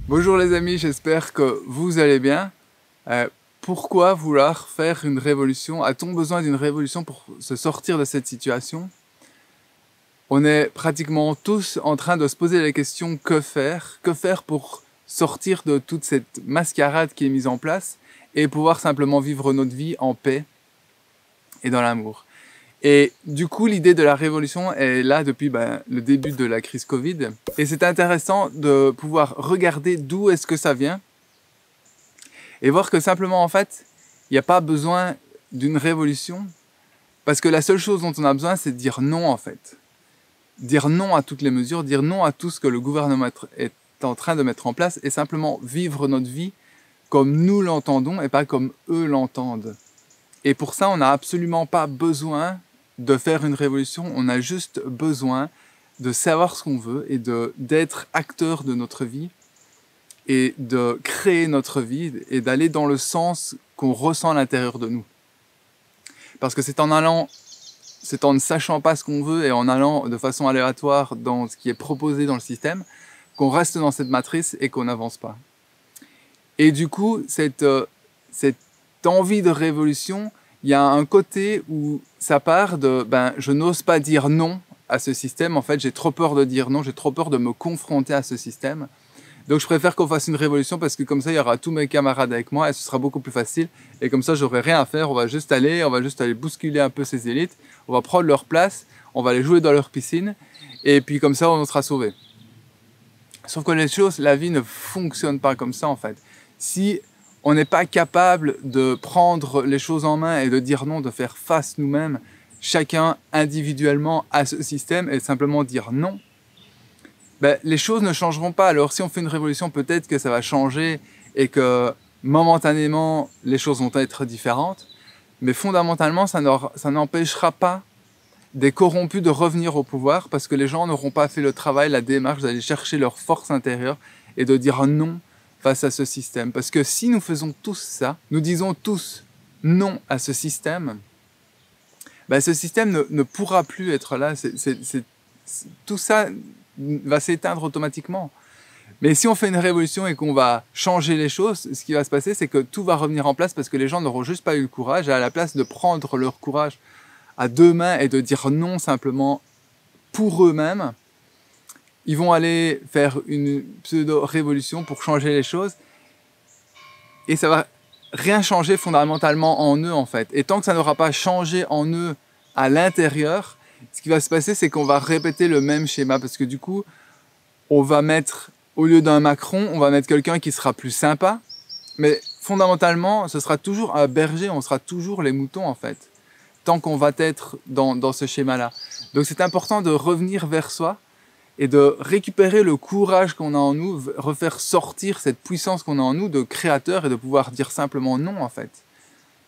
Bonjour les amis, j'espère que vous allez bien. Pourquoi vouloir faire une révolution? A-t-on besoin d'une révolution pour se sortir de cette situation? On est pratiquement tous en train de se poser la question que faire? Que faire pour sortir de toute cette mascarade qui est mise en place et pouvoir simplement vivre notre vie en paix et dans l'amour? Et du coup, l'idée de la révolution est là depuis le début de la crise Covid. Et c'est intéressant de pouvoir regarder d'où est-ce que ça vient et voir que simplement, en fait, il n'y a pas besoin d'une révolution parce que la seule chose dont on a besoin, c'est de dire non, en fait. Dire non à toutes les mesures, dire non à tout ce que le gouvernement est en train de mettre en place et simplement vivre notre vie comme nous l'entendons et pas comme eux l'entendent. Et pour ça, on n'a absolument pas besoin de faire une révolution, on a juste besoin de savoir ce qu'on veut et d'être acteur de notre vie et de créer notre vie et d'aller dans le sens qu'on ressent à l'intérieur de nous. Parce que c'est en ne sachant pas ce qu'on veut et en allant de façon aléatoire dans ce qui est proposé dans le système qu'on reste dans cette matrice et qu'on n'avance pas. Et du coup, cette envie de révolution, il y a un côté où ça part de je n'ose pas dire non à ce système. En fait, j'ai trop peur de dire non, j'ai trop peur de me confronter à ce système. Donc je préfère qu'on fasse une révolution parce que comme ça, il y aura tous mes camarades avec moi et ce sera beaucoup plus facile. Et comme ça, j'aurai rien à faire. On va juste aller bousculer un peu ces élites. On va prendre leur place, on va les jouer dans leur piscine. Et puis comme ça, on sera sauvés. Sauf que la vie ne fonctionne pas comme ça en fait. Si on n'est pas capable de prendre les choses en main et de dire non, de faire face nous-mêmes, chacun individuellement à ce système et simplement dire non, les choses ne changeront pas. Alors si on fait une révolution, peut-être que ça va changer et que momentanément les choses vont être différentes, mais fondamentalement ça n'empêchera pas des corrompus de revenir au pouvoir parce que les gens n'auront pas fait le travail, la démarche d'aller chercher leur force intérieure et de dire non face à ce système. Parce que si nous faisons tous ça, nous disons tous non à ce système, ce système ne pourra plus être là. Tout ça va s'éteindre automatiquement. Mais si on fait une révolution et qu'on va changer les choses, ce qui va se passer, c'est que tout va revenir en place parce que les gens n'auront juste pas eu le courage. Et à la place de prendre leur courage à deux mains et de dire non simplement pour eux-mêmes, ils vont aller faire une pseudo-révolution pour changer les choses et ça va rien changer fondamentalement en eux en fait. Et tant que ça n'aura pas changé en eux à l'intérieur, ce qui va se passer, c'est qu'on va répéter le même schéma parce que du coup, on va mettre, au lieu d'un Macron, on va mettre quelqu'un qui sera plus sympa, mais fondamentalement, ce sera toujours un berger, on sera toujours les moutons en fait, tant qu'on va être dans ce schéma-là. Donc c'est important de revenir vers soi et de récupérer le courage qu'on a en nous, refaire sortir cette puissance qu'on a en nous de créateur et de pouvoir dire simplement non en fait.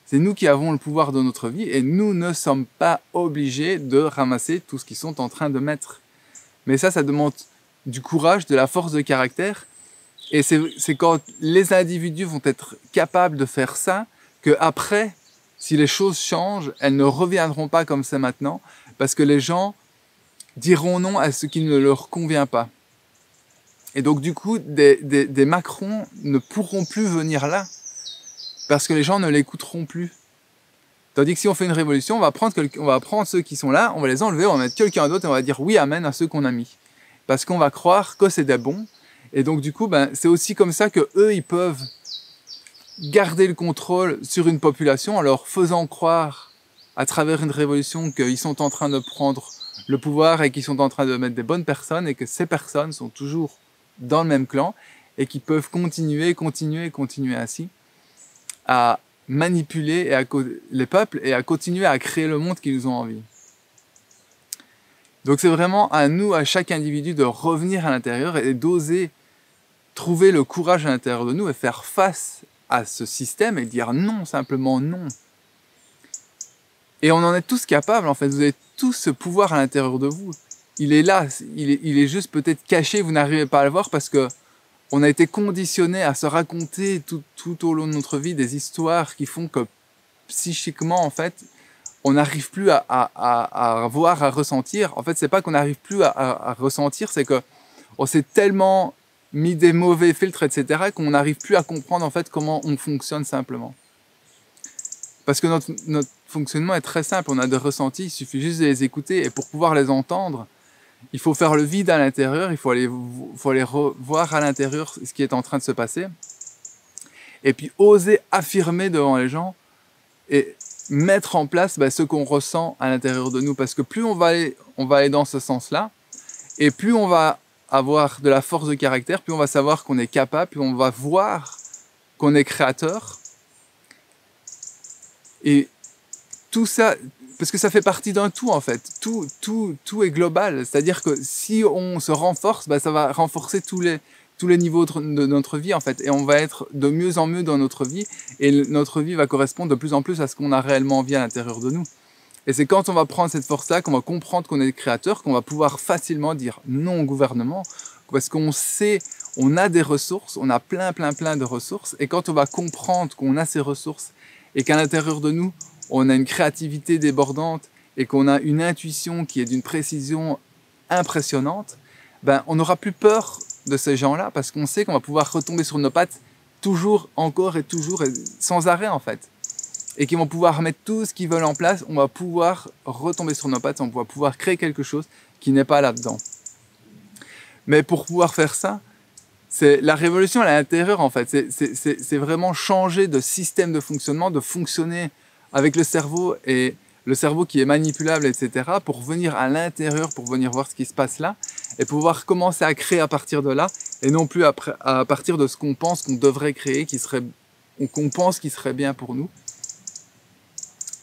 C'est nous qui avons le pouvoir de notre vie et nous ne sommes pas obligés de ramasser tout ce qu'ils sont en train de mettre. Mais ça demande du courage, de la force de caractère. Et c'est quand les individus vont être capables de faire ça qu'après, si les choses changent, elles ne reviendront pas comme ça maintenant parce que les gens diront non à ce qui ne leur convient pas. Et donc du coup, des Macron ne pourront plus venir là parce que les gens ne l'écouteront plus. Tandis que si on fait une révolution, on va prendre ceux qui sont là, on va les enlever, on va mettre quelqu'un d'autre et on va dire oui, amen à ceux qu'on a mis. Parce qu'on va croire que c'est des bons. Et donc du coup, c'est aussi comme ça que eux, ils peuvent garder le contrôle sur une population en leur faisant croire à travers une révolution qu'ils sont en train de prendre le pouvoir et qu'ils sont en train de mettre des bonnes personnes et que ces personnes sont toujours dans le même clan et qui peuvent continuer ainsi à manipuler les peuples et à continuer à créer le monde qu'ils nous ont envie. Donc c'est vraiment à nous, à chaque individu, de revenir à l'intérieur et d'oser trouver le courage à l'intérieur de nous et faire face à ce système et dire non, simplement non. Et on en est tous capables en fait, vous avez tous ce pouvoir à l'intérieur de vous. Il est là, il est juste peut-être caché, vous n'arrivez pas à le voir parce que on a été conditionné à se raconter tout au long de notre vie des histoires qui font que psychiquement, en fait, on n'arrive plus à voir, à ressentir. En fait, c'est pas qu'on n'arrive plus à ressentir, c'est que on s'est tellement mis des mauvais filtres, etc., qu'on n'arrive plus à comprendre en fait comment on fonctionne simplement. Parce que notre fonctionnement est très simple, on a des ressentis, il suffit juste de les écouter, et pour pouvoir les entendre, il faut faire le vide à l'intérieur, il faut aller voir à l'intérieur ce qui est en train de se passer, et puis oser affirmer devant les gens, et mettre en place ce qu'on ressent à l'intérieur de nous, parce que plus on va aller dans ce sens-là, et plus on va avoir de la force de caractère, plus on va savoir qu'on est capable, plus on va voir qu'on est créateur. Et tout ça, parce que ça fait partie d'un tout en fait, tout est global, c'est-à-dire que si on se renforce, ça va renforcer tous les niveaux de notre vie en fait, et on va être de mieux en mieux dans notre vie, et notre vie va correspondre de plus en plus à ce qu'on a réellement envie à l'intérieur de nous. Et c'est quand on va prendre cette force-là, qu'on va comprendre qu'on est créateur, qu'on va pouvoir facilement dire non au gouvernement, parce qu'on sait, on a des ressources, on a plein de ressources, et quand on va comprendre qu'on a ces ressources, et qu'à l'intérieur de nous, on a une créativité débordante, et qu'on a une intuition qui est d'une précision impressionnante, on n'aura plus peur de ces gens-là, parce qu'on sait qu'on va pouvoir retomber sur nos pattes toujours, encore et toujours, et sans arrêt en fait. Et qui vont pouvoir mettre tout ce qu'ils veulent en place, on va pouvoir retomber sur nos pattes, on va pouvoir créer quelque chose qui n'est pas là-dedans. Mais pour pouvoir faire ça, c'est la révolution à l'intérieur en fait, c'est vraiment changer de système de fonctionnement, de fonctionner avec le cerveau, et le cerveau qui est manipulable, etc., pour venir à l'intérieur, pour venir voir ce qui se passe là, et pouvoir commencer à créer à partir de là, et non plus à partir de ce qu'on pense qu'on devrait créer, qu'on pense qui serait bien pour nous.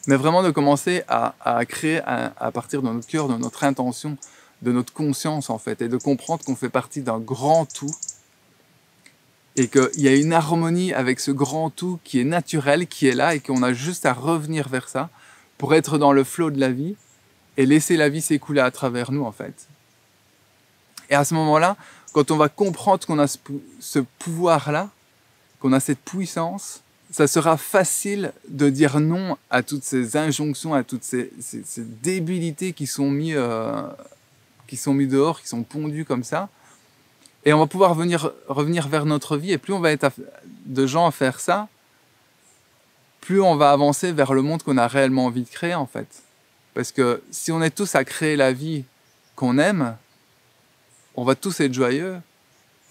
Mais vraiment de commencer à créer à partir de notre cœur, de notre intention, de notre conscience en fait, et de comprendre qu'on fait partie d'un grand tout, et qu'il y a une harmonie avec ce grand tout qui est naturel, qui est là, et qu'on a juste à revenir vers ça pour être dans le flot de la vie et laisser la vie s'écouler à travers nous en fait. Et à ce moment-là, quand on va comprendre qu'on a ce pouvoir-là, qu'on a cette puissance, ça sera facile de dire non à toutes ces injonctions, à toutes ces débilités qui sont mis dehors, qui sont pondues comme ça. Et on va pouvoir revenir vers notre vie, et plus on va être de gens à faire ça, plus on va avancer vers le monde qu'on a réellement envie de créer en fait. Parce que si on est tous à créer la vie qu'on aime, on va tous être joyeux.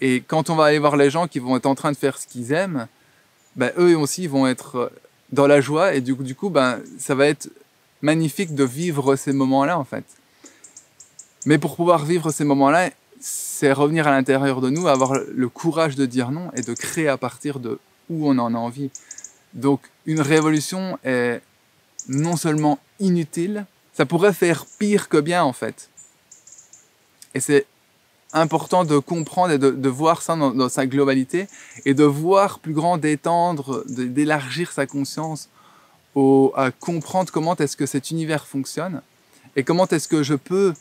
Et quand on va aller voir les gens qui vont être en train de faire ce qu'ils aiment, eux aussi vont être dans la joie, et du coup ça va être magnifique de vivre ces moments-là en fait. Mais pour pouvoir vivre ces moments-là, c'est revenir à l'intérieur de nous, avoir le courage de dire non et de créer à partir de où on en a envie. Donc une révolution est non seulement inutile, ça pourrait faire pire que bien en fait. Et c'est important de comprendre et de voir ça dans sa globalité, et de voir plus grand, d'étendre, d'élargir sa conscience à comprendre comment est-ce que cet univers fonctionne, et comment est-ce que je peux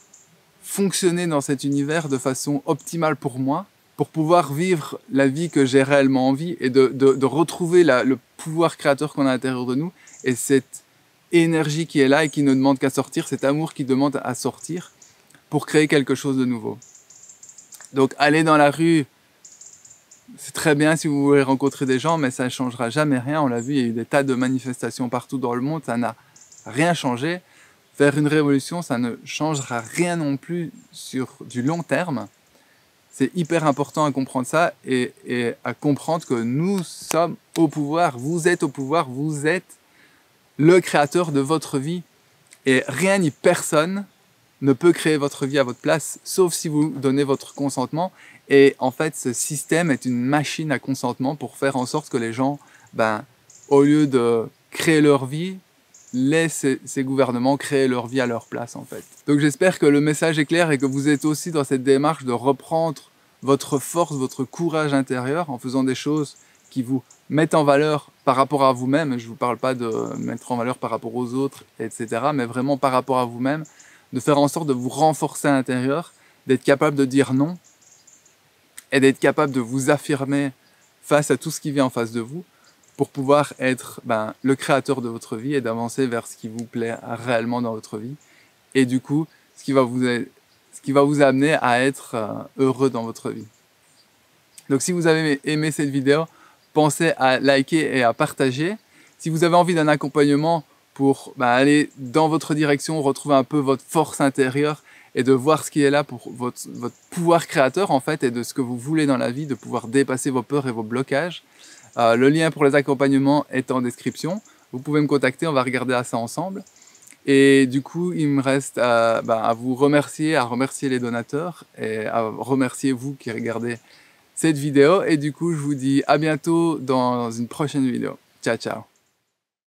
fonctionner dans cet univers de façon optimale pour moi, pour pouvoir vivre la vie que j'ai réellement envie, et de retrouver le pouvoir créateur qu'on a à l'intérieur de nous, et cette énergie qui est là et qui ne demande qu'à sortir, cet amour qui demande à sortir pour créer quelque chose de nouveau. Donc aller dans la rue, c'est très bien si vous voulez rencontrer des gens, mais ça ne changera jamais rien. On l'a vu, il y a eu des tas de manifestations partout dans le monde, ça n'a rien changé. Faire une révolution, ça ne changera rien non plus sur du long terme. C'est hyper important à comprendre ça, et à comprendre que nous sommes au pouvoir, vous êtes le créateur de votre vie, et rien ni personne ne peut créer votre vie à votre place, sauf si vous donnez votre consentement. Et en fait, ce système est une machine à consentement pour faire en sorte que les gens, au lieu de créer leur vie, laissent ces gouvernements créer leur vie à leur place, en fait. Donc j'espère que le message est clair, et que vous êtes aussi dans cette démarche de reprendre votre force, votre courage intérieur, en faisant des choses qui vous mettent en valeur par rapport à vous-même. Je ne vous parle pas de mettre en valeur par rapport aux autres, etc., mais vraiment par rapport à vous-même, de faire en sorte de vous renforcer à l'intérieur, d'être capable de dire non, et d'être capable de vous affirmer face à tout ce qui vient en face de vous, pour pouvoir être le créateur de votre vie, et d'avancer vers ce qui vous plaît réellement dans votre vie, et du coup, ce qui va vous amener à être heureux dans votre vie. Donc si vous avez aimé cette vidéo, pensez à liker et à partager. Si vous avez envie d'un accompagnement pour aller dans votre direction, retrouver un peu votre force intérieure et de voir ce qui est là pour votre pouvoir créateur en fait et de ce que vous voulez dans la vie, de pouvoir dépasser vos peurs et vos blocages. Le lien pour les accompagnements est en description. Vous pouvez me contacter, on va regarder à ça ensemble. Et du coup, il me reste à vous remercier, à remercier les donateurs et à remercier vous qui regardez cette vidéo. Et du coup, je vous dis à bientôt dans une prochaine vidéo. Ciao, ciao.